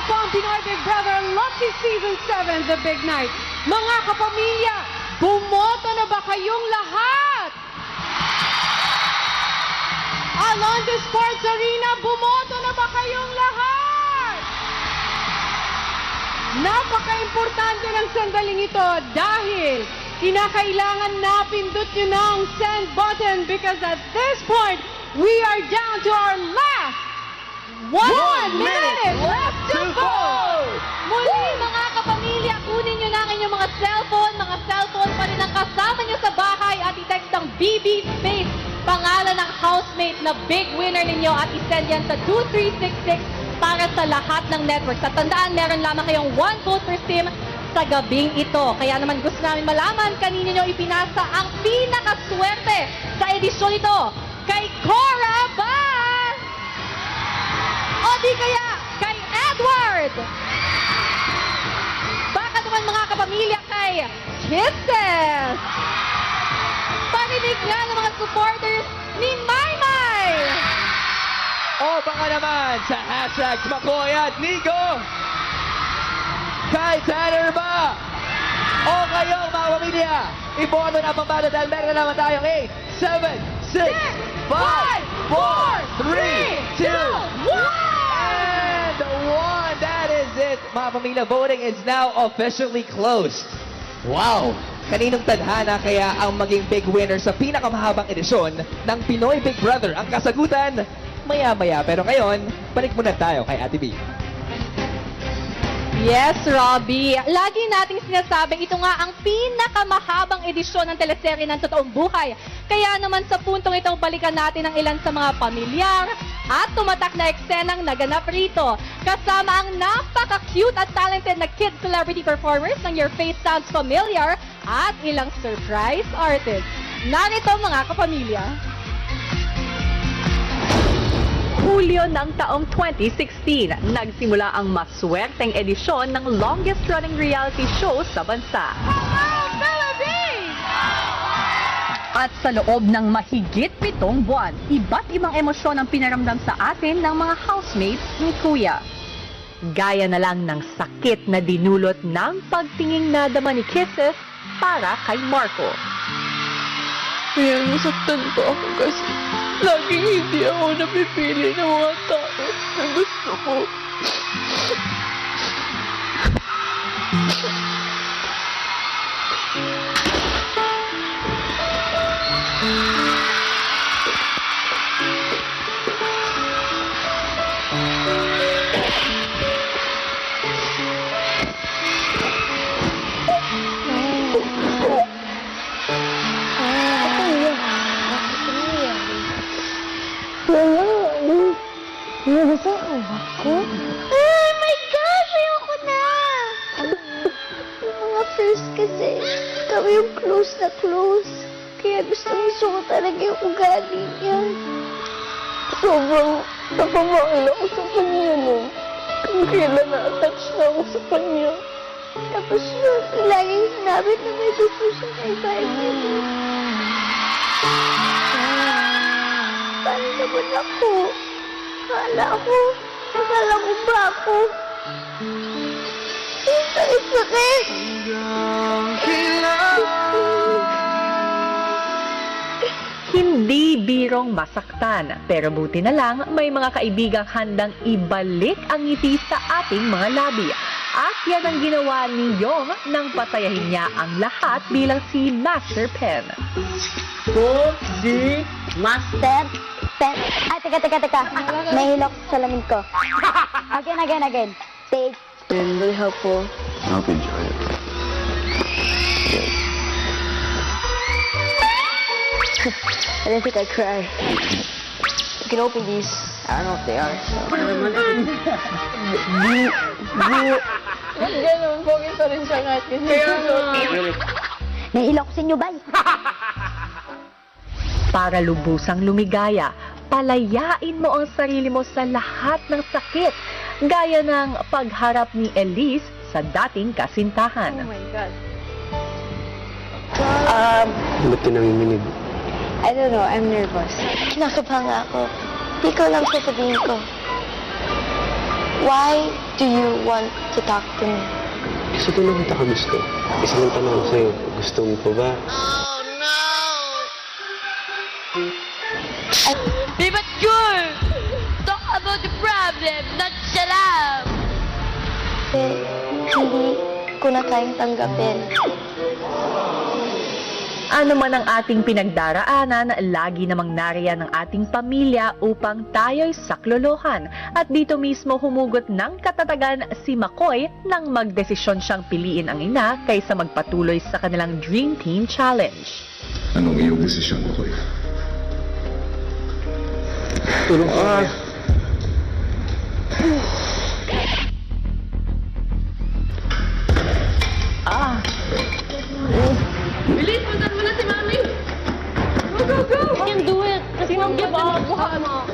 po ang Pinoy Big Brother Lucky Season 7, The Big Night. Mga kapamilya, bumoto na ba kayong lahat? Alonzo Sports Arena, bumoto na ba kayong lahat? Napaka-importante ng sandaling ito dahil kinakailangan na pindot nyo na ang send button because at this point, we are down to our last 1 minute left to vote! Muli mga kapamilya, kunin nyo na ang inyong mga cellphone pa rin ang kasama nyo sa bahay at i-text ang BB Space, pangalan ng housemate na big winner ninyo at i-send yan sa 2366 para sa lahat ng networks. At tandaan, meron lamang kayong 1 vote per sim sa gabing ito. Kaya naman gusto namin malaman kanino nyo ipinasa ang pinakaswerte sa edisyon ito. Kay Cora ba? O di kaya kay Edward? Baka naman mga kapamilya kay Kisses? Paninig nga ng mga supporters ni Maymay! O baka naman sa hashtag Makoy at Nico. Kay Tanner ba? O kayong mga pamilya, iboto na pambalo dahil meron na naman tayong 8, 7, 6, 5, 4, 3, 2, 1! And 1! That is it. Mga pamilya, voting is now officially closed. Wow! Kaninong tadhana kaya ang maging big winner sa pinakamahabang edisyon ng Pinoy Big Brother? Ang kasagutan, maya-maya. Pero ngayon, balik muna tayo kay Ate B. Yes, Robbie. Lagi nating sinasabing ito nga ang pinakamahabang edisyon ng teleserye ng totoong buhay. Kaya naman sa puntong ito, balikan natin ang ilan sa mga pamilyar at tumatak na eksenang naganap rito. Kasama ang napaka-cute at talented na kid celebrity performers ng Your Face Sounds Familiar at ilang surprise artists. Narito mga kapamilya. Hulyo ng taong 2016, nagsimula ang maswerteng edisyon ng longest-running reality show sa bansa. At sa loob ng mahigit 7 buwan, iba't ibang emosyon ang pinaramdam sa atin ng mga housemates ni Kuya. Gaya na lang ng sakit na dinulot ng pagtinging nadama ni Kisses para kay Marco. Kaya nasaktan po ako kasi laging hindi ako napipili ng mga tao na gusto ko. Oh my gosh! Ayoko na! Yung mga first kasi, kami yung close na close. Kaya gusto ko talaga yung ugali niya. Sobrang napamahal ako sa kanya, no? Kung kailan na-attach na ako sa kanya. Tapos yun, laging sinabi na may gusto siya kay Barbie. Paano naman ako? Akala ko ba ako? Sakit! Hindi birong masaktan, pero buti na lang may mga kaibigang handang ibalik ang ngiti sa ating mga labi. At yan ang ginawa ni Yong nang pasayahin niya ang lahat bilang si Master Pen. Master Pen. Ay, teka. May hilok sa lamin ko. Again. Take. Been really helpful. I hope you enjoy it. I don't think I cry. You can open these. I don't know if they are. Ganun, pogi pa rin siya kahit kasi. May hilok sa inyo, bay. Para lubusang lumigaya, palayain mo ang sarili mo sa lahat ng sakit, gaya ng pagharap ni Elise sa dating kasintahan. Oh my God. Ba't ka nanginginig? I don't know, I'm nervous. Kinakabahan ako. Ikaw lang sasabihin ko. Why do you want to talk to me? Kasi ko lang kita ka gusto. Isang tanong sa'yo, gusto mo pa ba? Be mature! Talk about the problem, not shut up! Hindi ko na kayang tanggapin. Ano man ang ating pinagdaraanan, lagi namang nariyan ng ating pamilya upang tayo'y saklolohan. At dito mismo humugot ng katatagan si McCoy nang magdesisyon siyang piliin ang ina kaysa magpatuloy sa kanilang Dream Team Challenge. Anong iyong desisyon, Koy? Tulong ka. Bilis, puntan mo na si Mami! Go, go, go! You can do it! Just don't give up! Ano?